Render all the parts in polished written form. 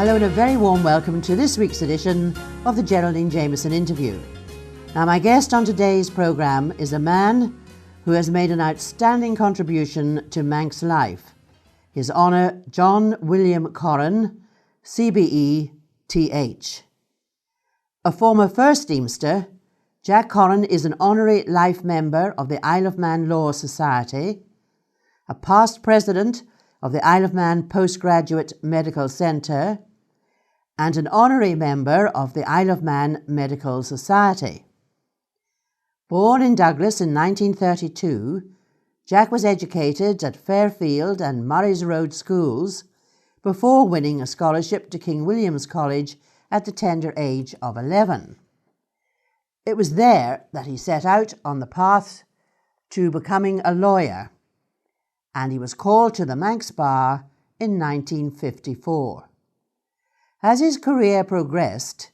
Hello and a very warm welcome to this week's edition of the Geraldine Jamieson Interview. Now, my guest on today's programme is a man who has made an outstanding contribution to Manx life. His Honour John William Corrin CBE TH. A former First Deemster, Jack Corrin is an honorary life member of the Isle of Man Law Society, a past president of the Isle of Man Postgraduate Medical Centre, and an honorary member of the Isle of Man Medical Society. Born in Douglas in 1932, Jack was educated at Fairfield and Murray's Road schools before winning a scholarship to King William's College at the tender age of 11. It was there that he set out on the path to becoming a lawyer, and he was called to the Manx Bar in 1954. As his career progressed,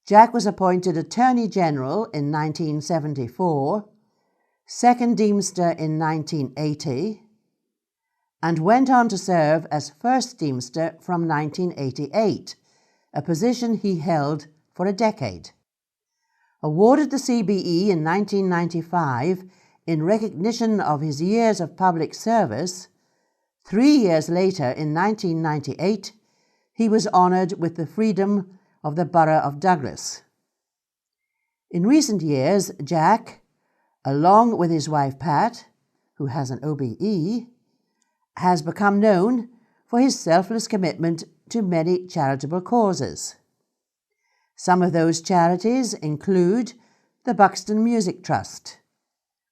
Jack was appointed Attorney General in 1974, Second Deemster in 1980, and went on to serve as First Deemster from 1988, a position he held for a decade. Awarded the CBE in 1995 in recognition of his years of public service, 3 years later in 1998, he was honoured with the Freedom of the Borough of Douglas. In recent years, Jack, along with his wife Pat, who has an OBE, has become known for his selfless commitment to many charitable causes. Some of those charities include the Buxton Music Trust,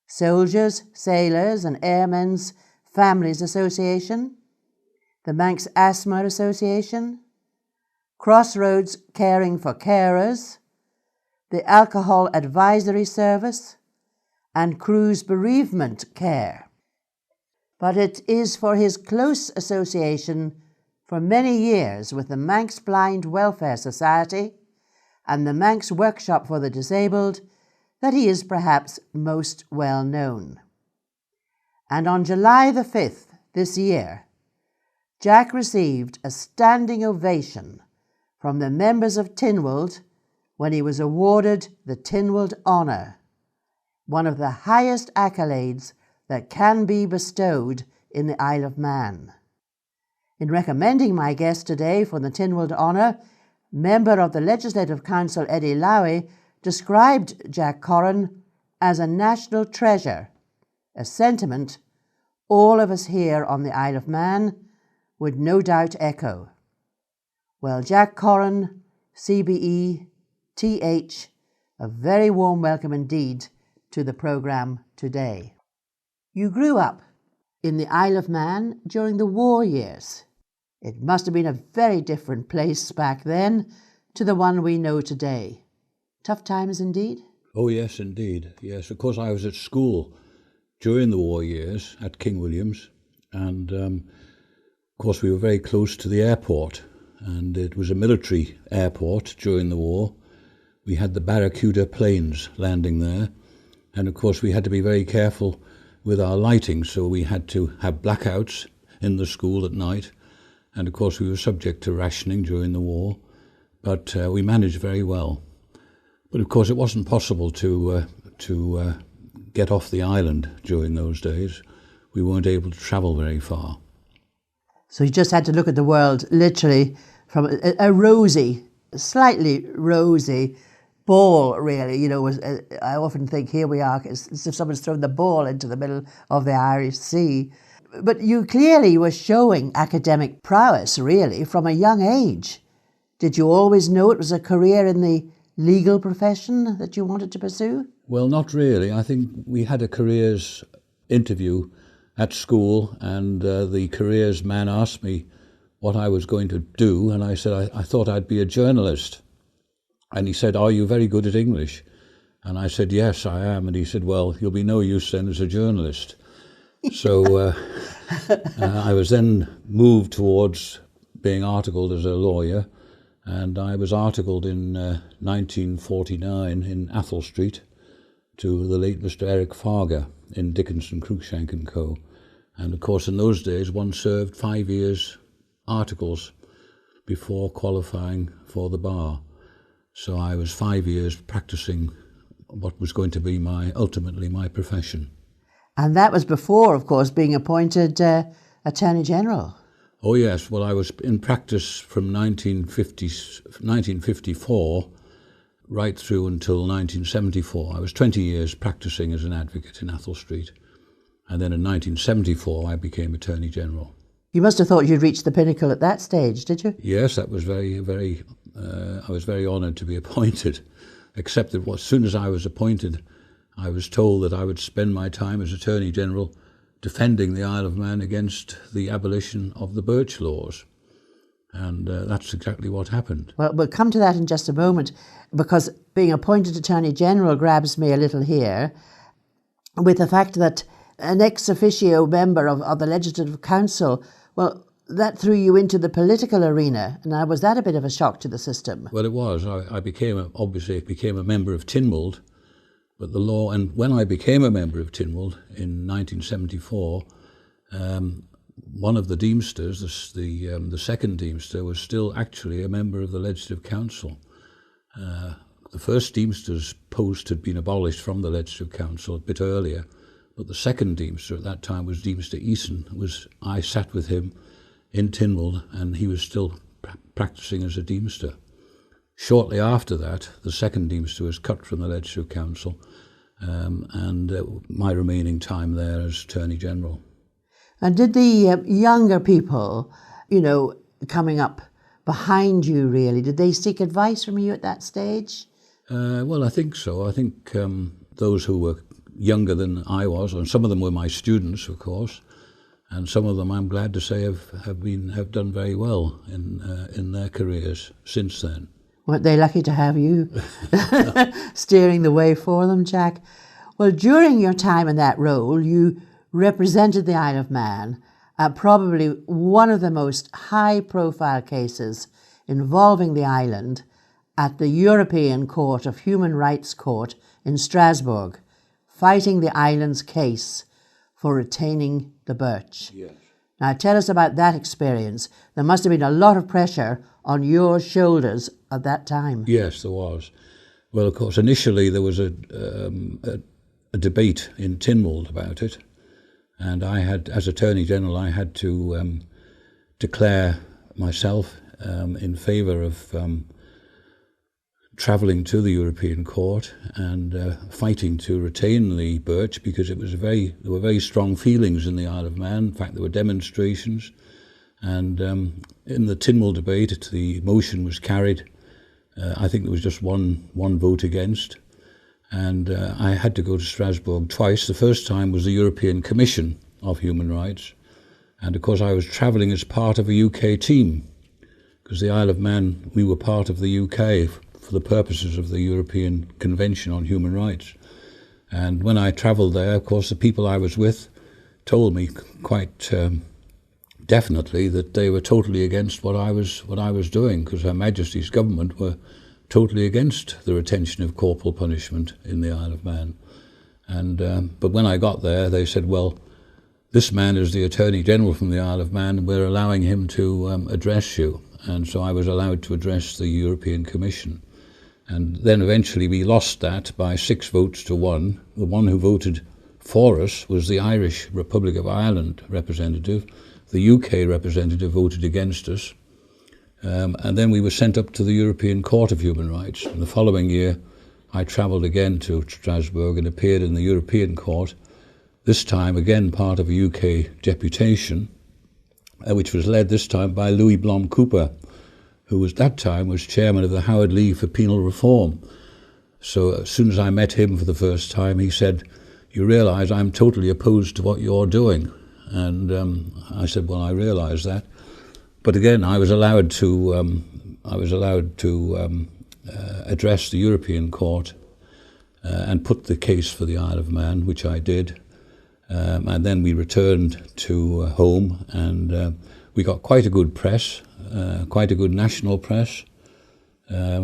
Soldiers, Sailors and Airmen's Families Association, the Manx Asthma Association, Crossroads Caring for Carers, the Alcohol Advisory Service, and Cruise Bereavement Care. But it is for his close association for many years with the Manx Blind Welfare Society and the Manx Workshop for the Disabled that he is perhaps most well known. And on July the 5th this year, Jack received a standing ovation from the members of Tynwald when he was awarded the Tynwald Honour, one of the highest accolades that can be bestowed in the Isle of Man. In recommending my guest today for the Tynwald Honour, member of the Legislative Council Eddie Lowy described Jack Corrin as a national treasure, a sentiment all of us here on the Isle of Man would no doubt echo. Well, Jack Corrin CBE TH, a very warm welcome indeed to the programme today. You grew up in the Isle of Man during the war years. It must have been a very different place back then to the one we know today. Tough times indeed? Oh yes, indeed. Yes, of course I was at school during the war years at King William's, and of course we were very close to the airport, and it was a military airport during the war. We had the Barracuda planes landing there, and of course we had to be very careful with our lighting, so we had to have blackouts in the school at night, and of course we were subject to rationing during the war, but we managed very well. But of course it wasn't possible to get off the island during those days. We weren't able to travel very far. So you just had to look at the world literally from a rosy, slightly rosy ball, really. You know, I often think here we are, it's as if someone's thrown the ball into the middle of the Irish Sea. But you clearly were showing academic prowess, really, from a young age. Did you always know it was a career in the legal profession that you wanted to pursue? Well, not really. I think we had a careers interview at school, and the careers man asked me what I was going to do, and I said I thought I'd be a journalist. And he said, "Are you very good at English?" And I said, "Yes, I am." And he said, "Well, you'll be no use then as a journalist." So I was then moved towards being articled as a lawyer, and I was articled in 1949 in Athol Street to the late Mr. Eric Farger in Dickinson, Cruikshank and Co. And of course in those days one served 5 years articles before qualifying for the bar. So I was 5 years practicing what was going to be ultimately my profession. And that was before, of course, being appointed Attorney General. Oh yes, well I was in practice from 1954 right through until 1974. I was 20 years practicing as an advocate in Athol Street. And then in 1974 I became Attorney General. You must have thought you'd reached the pinnacle at that stage, did you? Yes, that was very, very, I was very honoured to be appointed, except that as soon as I was appointed, I was told that I would spend my time as Attorney General defending the Isle of Man against the abolition of the birch laws. And that's exactly what happened. Well, we'll come to that in just a moment, because being appointed Attorney General grabs me a little here, with the fact that an ex officio member of the Legislative Council, well, that threw you into the political arena. Now, was that a bit of a shock to the system? Well, it was. I became a member of Tynwald, but the law, and when I became a member of Tynwald in 1974, one of the Deemsters, the second Deemster, was still actually a member of the Legislative Council. The first Deemster's post had been abolished from the Legislative Council a bit earlier, but the second Deemster at that time was Deemster Eason. I sat with him in Tynwald, and he was still practicing as a Deemster. Shortly after that, the second Deemster was cut from the Legislative Council, and my remaining time there as Attorney General. And did the younger people, coming up behind you really, did they seek advice from you at that stage? Well, I think so. I think those who were younger than I was, and some of them were my students, of course, and some of them, I'm glad to say, have done very well in their careers since then. Weren't they lucky to have you steering the way for them, Jack? Well, during your time in that role, you represented the Isle of Man, probably one of the most high-profile cases involving the island at the European Court of Human Rights Court in Strasbourg, fighting the island's case for retaining the birch. Yes. Now, tell us about that experience. There must have been a lot of pressure on your shoulders at that time. Yes, there was. Well, of course, initially there was a debate in Tynwald about it, and I had, as Attorney General, I had to declare myself in favour of travelling to the European Court and fighting to retain the birch, because there were very strong feelings in the Isle of Man. In fact, there were demonstrations, and in the Tynwald debate, the motion was carried. I think there was just one vote against, and I had to go to Strasbourg twice. The first time was the European Commission of Human Rights, and of course I was travelling as part of a UK team, because the Isle of Man, we were part of the UK for the purposes of the European Convention on Human Rights. And when I travelled there, of course, the people I was with told me quite definitely that they were totally against what I was doing, because Her Majesty's government were totally against the retention of corporal punishment in the Isle of Man. And but when I got there, they said, well, this man is the Attorney General from the Isle of Man, and we're allowing him to address you. And so I was allowed to address the European Commission. And then eventually we lost that by 6 votes to 1. The one who voted for us was the Irish Republic of Ireland representative. The UK representative voted against us. And then we were sent up to the European Court of Human Rights. And the following year, I travelled again to Strasbourg and appeared in the European Court, this time again part of a UK deputation, which was led this time by Louis Blom Cooper, who was that time was chairman of the Howard League for Penal Reform. So as soon as I met him for the first time, he said, "You realise I'm totally opposed to what you're doing." And I said, "Well, I realise that." But again, I was allowed to address the European Court and put the case for the Isle of Man, which I did. And then we returned to home, and we got quite a good press, quite a good national press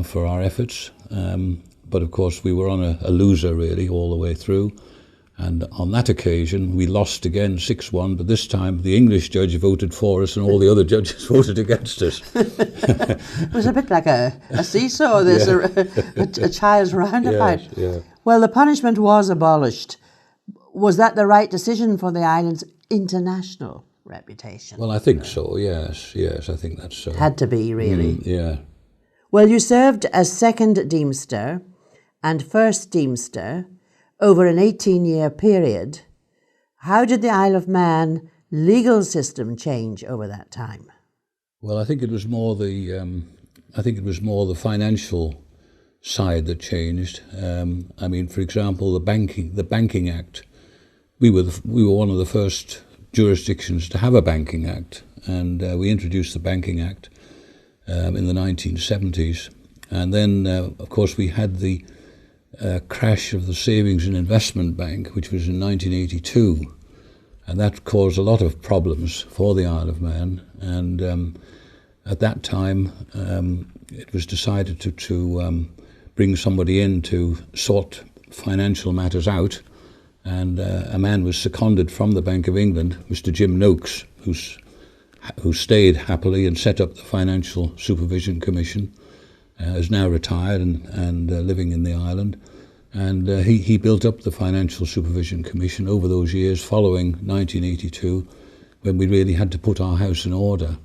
for our efforts. But of course, we were on a loser really all the way through. And on that occasion, we lost again 6-1, but this time the English judge voted for us and all the other judges voted against us. It was a bit like a seesaw, there's a child's roundabout. Yes, yeah. Well, the punishment was abolished. Was that the right decision for the island's international reputation? Well, I think so, yes, I think that's so. Had to be, really. Yeah. Well, you served as Second Deemster and First Deemster over an 18-year period. How did the Isle of Man legal system change over that time? Well, I think it was more the financial side that changed. I mean, for example, the Banking Act. We were one of the first jurisdictions to have a Banking Act, and we introduced the Banking Act in the 1970s. And then, of course, we had the crash of the Savings and Investment Bank, which was in 1982, and that caused a lot of problems for the Isle of Man. And at that time, it was decided to bring somebody in to sort financial matters out, and a man was seconded from the Bank of England, Mr. Jim Noakes, who stayed happily and set up the Financial Supervision Commission, is now retired and living in the island. And he built up the Financial Supervision Commission over those years following 1982, when we really had to put our house in order.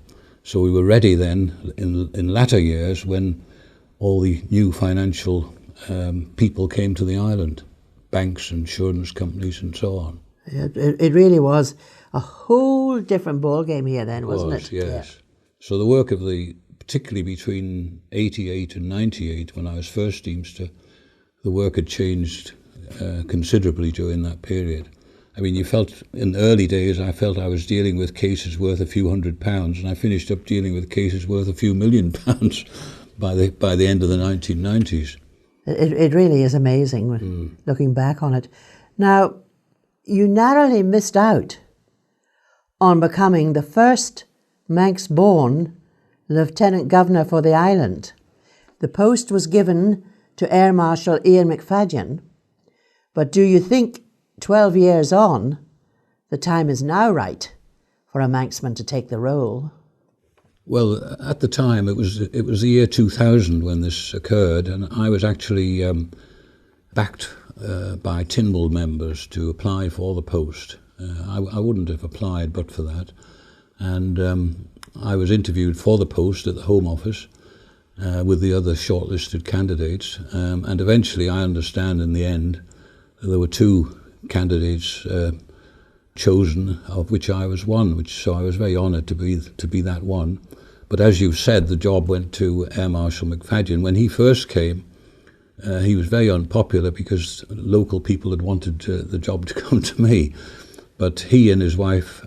So we were ready then in latter years when all the new financial people came to the island, banks, insurance companies and so on. It really was a whole different ballgame here then, wasn't it? Yes. Yeah. So the work of particularly between 88 and 98, when I was First Deemster, the work had changed considerably during that period. I mean, in the early days, I felt I was dealing with cases worth a few £100, and I finished up dealing with cases worth a few £1 million by the end of the 1990s. It really is amazing looking back on it. Now, you narrowly missed out on becoming the first Manx-born Lieutenant Governor for the island. The post was given to Air Marshal Ian McFadden, but do you think 12 years on, the time is now right for a Manxman to take the role? Well, at the time, it was the year 2000 when this occurred, and I was actually backed by Tynwald members to apply for the post. I wouldn't have applied but for that. And I was interviewed for the post at the Home Office with the other shortlisted candidates. And eventually, I understand in the end, there were 2 candidates chosen, of which I was one, so I was very honoured to be that one. But as you've said, the job went to Air Marshal McFadden. When he first came, he was very unpopular because local people had wanted the job to come to me. But he and his wife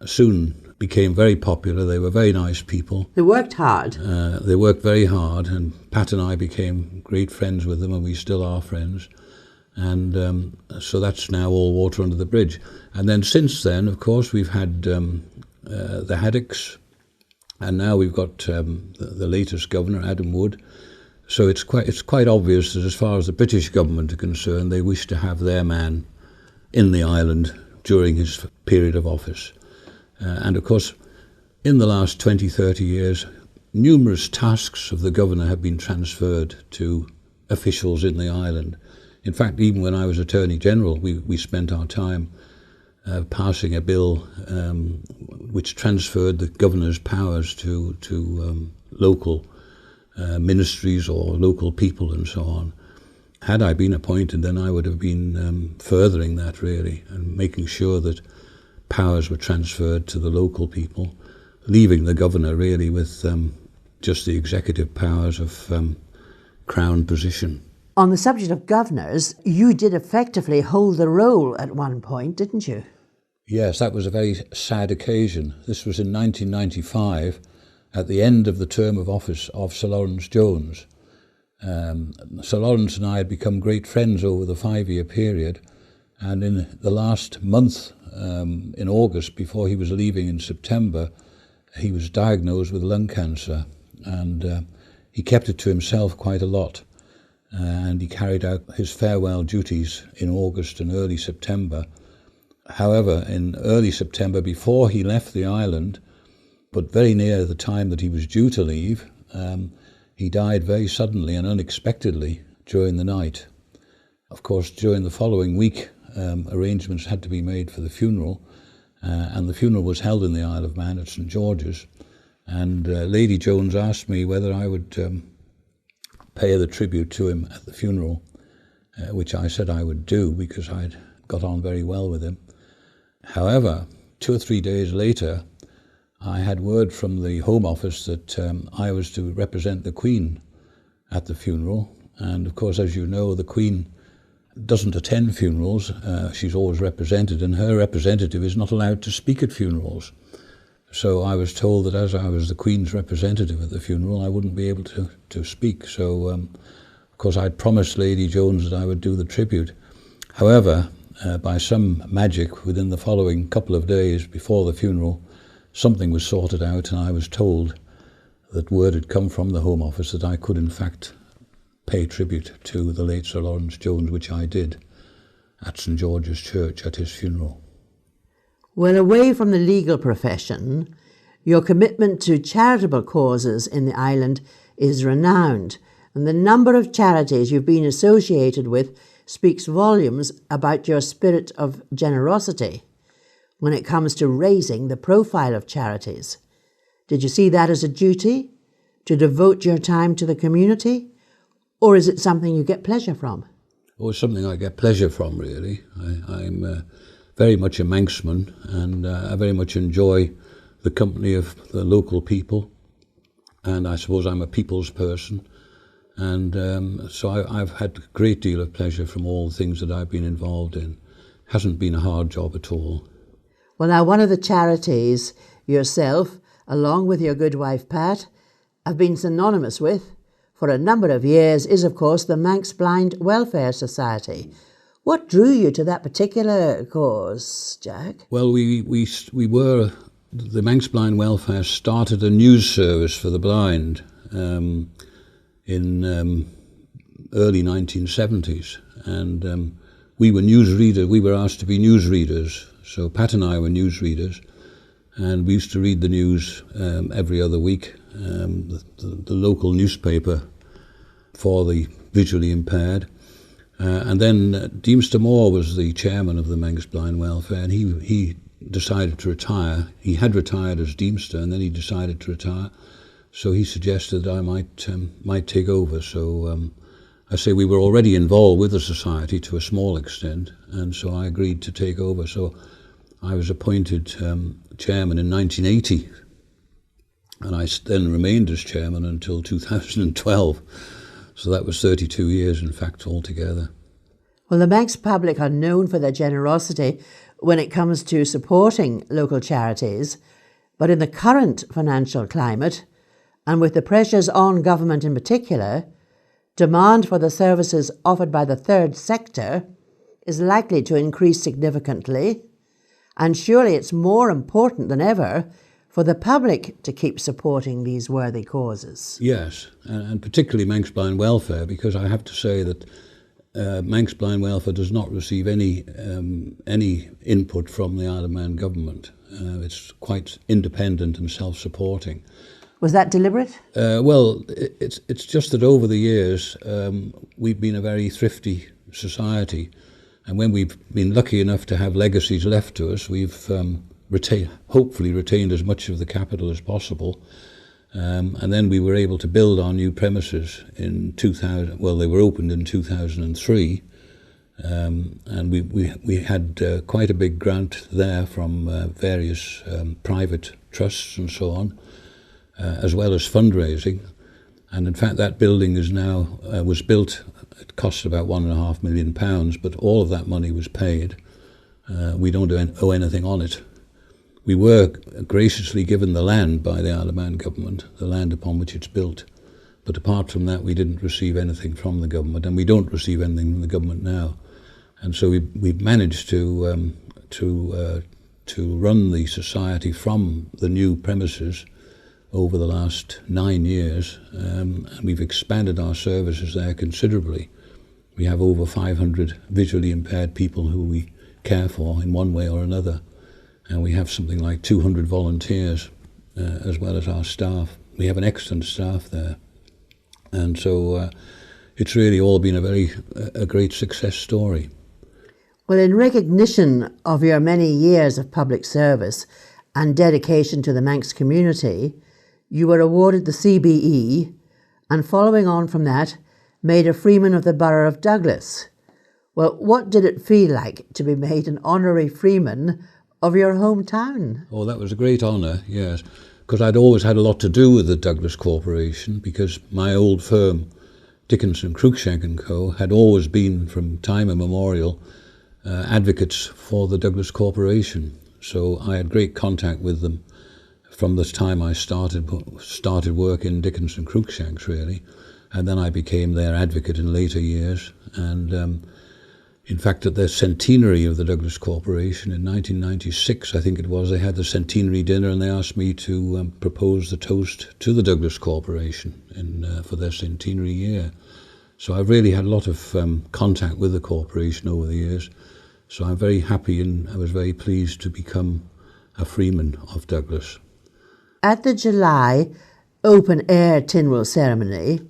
soon became very popular. They were very nice people. They worked hard. They worked very hard, and Pat and I became great friends with them, and we still are friends. And so that's now all water under the bridge. And then since then, of course, we've had the Haddocks, and now we've got the latest governor, Adam Wood. So it's quite obvious that as far as the British government are concerned, they wish to have their man in the island during his period of office. And of course, in the last 20, 30 years, numerous tasks of the governor have been transferred to officials in the island. In fact, even when I was Attorney General, we spent our time passing a bill which transferred the governor's powers to local ministries or local people and so on. Had I been appointed, then I would have been furthering that really and making sure that powers were transferred to the local people, leaving the governor really with just the executive powers of Crown position. On the subject of governors, you did effectively hold the role at one point, didn't you? Yes, that was a very sad occasion. This was in 1995, at the end of the term of office of Sir Lawrence Jones. Sir Lawrence and I had become great friends over the 5-year period, and in the last month, in August, before he was leaving in September, he was diagnosed with lung cancer, and he kept it to himself quite a lot. and he carried out his farewell duties in August and early September. However, in early September, before he left the island, but very near the time that he was due to leave, he died very suddenly and unexpectedly during the night. Of course, during the following week, arrangements had to be made for the funeral, and the funeral was held in the Isle of Man at St George's. And Lady Jones asked me whether I would pay the tribute to him at the funeral, which I said I would do because I'd got on very well with him. However, 2 or 3 days later, I had word from the Home Office that I was to represent the Queen at the funeral. And of course, as you know, the Queen doesn't attend funerals. She's always represented, and her representative is not allowed to speak at funerals. So I was told that as I was the Queen's representative at the funeral, I wouldn't be able to speak. So, of course, I'd promised Lady Jones that I would do the tribute. However, by some magic, within the following couple of days before the funeral, something was sorted out, and I was told that word had come from the Home Office that I could, in fact, pay tribute to the late Sir Lawrence Jones, which I did at St George's Church at his funeral. Well, away from the legal profession, your commitment to charitable causes in the island is renowned, and the number of charities you've been associated with speaks volumes about your spirit of generosity when it comes to raising the profile of charities. Did you see that as a duty, to devote your time to the community, or is it something you get pleasure from? Oh, it's something I get pleasure from, really. I'm very much a Manxman, and I very much enjoy the company of the local people, and I suppose I'm a people's person, and so I've had a great deal of pleasure from all the things that I've been involved in. Hasn't been a hard job at all. Well, now, one of the charities yourself, along with your good wife Pat, have been synonymous with for a number of years is, of course, the Manx Blind Welfare Society. What drew you to that particular cause, Jack? Well, we were, the Manx Blind Welfare started a news service for the blind in early 1970s, and we were asked to be newsreaders. So Pat and I were newsreaders, and we used to read the news every other week, the local newspaper for the visually impaired. And then Deemster Moore was the chairman of the Manx Blind Welfare, and he decided to retire. He had retired as Deemster, and then he decided to retire. So he suggested that I might take over. So I say we were already involved with the society to a small extent, and so I agreed to take over. So I was appointed chairman in 1980, and I then remained as chairman until 2012. So that was 32 years, in fact, altogether. Well, the Manx public are known for their generosity when it comes to supporting local charities, but in the current financial climate, and with the pressures on government in particular, demand for the services offered by the third sector is likely to increase significantly, and surely it's more important than ever for the public to keep supporting these worthy causes. Yes, and particularly Manx Blind Welfare, because I have to say that Manx Blind Welfare does not receive any input from the Isle of Man government. It's quite independent and self-supporting. Was that deliberate? Well, it's just that over the years we've been a very thrifty society, and when we've been lucky enough to have legacies left to us, we've hopefully retained as much of the capital as possible. And then we were able to build our new premises in 2000. Well, they were opened in 2003, and we had quite a big grant there from various private trusts and so on, as well as fundraising. And in fact, that building is now was built. It cost about £1.5 million, but all of that money was paid. We don't owe anything on it. We were graciously given the land by the Isle of Man government, the land upon which it's built. But apart from that, we didn't receive anything from the government, and we don't receive anything from the government now. And so we've managed to run the society from the new premises over the last 9 years, and we've expanded our services there considerably. We have over 500 visually impaired people who we care for in one way or another, and we have something like 200 volunteers as well as our staff. We have an excellent staff there, and so it's really all been a great success story. Well, in recognition of your many years of public service and dedication to the Manx community, you were awarded the CBE, and following on from that, made a Freeman of the Borough of Douglas. Well, what did it feel like to be made an honorary Freeman of your hometown? Oh, that was a great honour, yes, because I'd always had a lot to do with the Douglas Corporation, because my old firm, Dickinson, Cruikshank & Co., had always been, from time immemorial, advocates for the Douglas Corporation. So I had great contact with them from the time I started work in Dickinson Cruikshanks, really, and then I became their advocate in later years. And in fact, at their centenary of the Douglas Corporation in 1996, I think it was, they had the centenary dinner, and they asked me to propose the toast to the Douglas Corporation for their centenary year. So I've really had a lot of contact with the corporation over the years. So I'm very happy, and I was very pleased to become a Freeman of Douglas. At the July open-air Tynwald ceremony,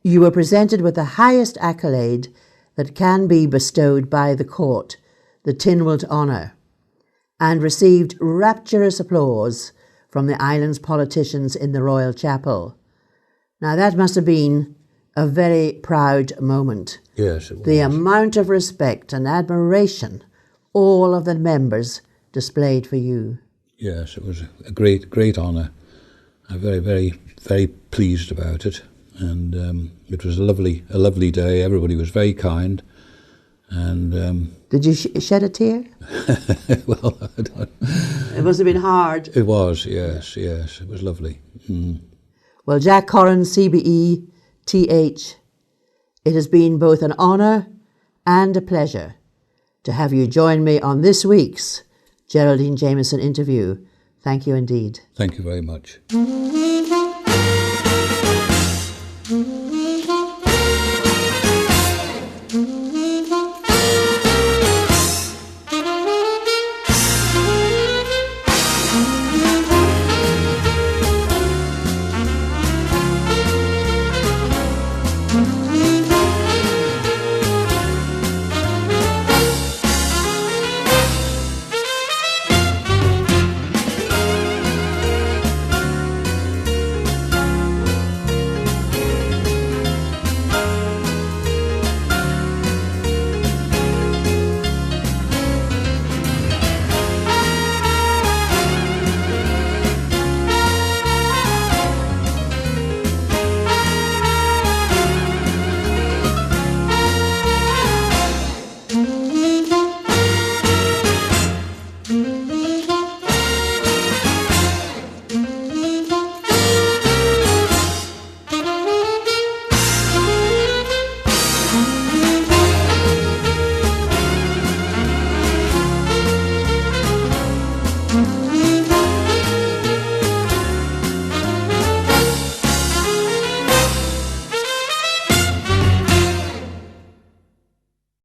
you were presented with the highest accolade that can be bestowed by the court, the Tynwald Honour, and received rapturous applause from the island's politicians in the Royal Chapel. Now that must have been a very proud moment. Yes, it was. The amount of respect and admiration all of the members displayed for you. Yes, it was a great honour. I'm very, very, very pleased about it, and it was a lovely day. Everybody was very kind, and did you shed a tear? Well, I don't. It must have been hard. It was, yes, it was lovely. Mm. Well, Jack Corrin CBE TH, it has been both an honour and a pleasure to have you join me on this week's Geraldine Jamieson Interview. Thank you indeed. Thank you very much.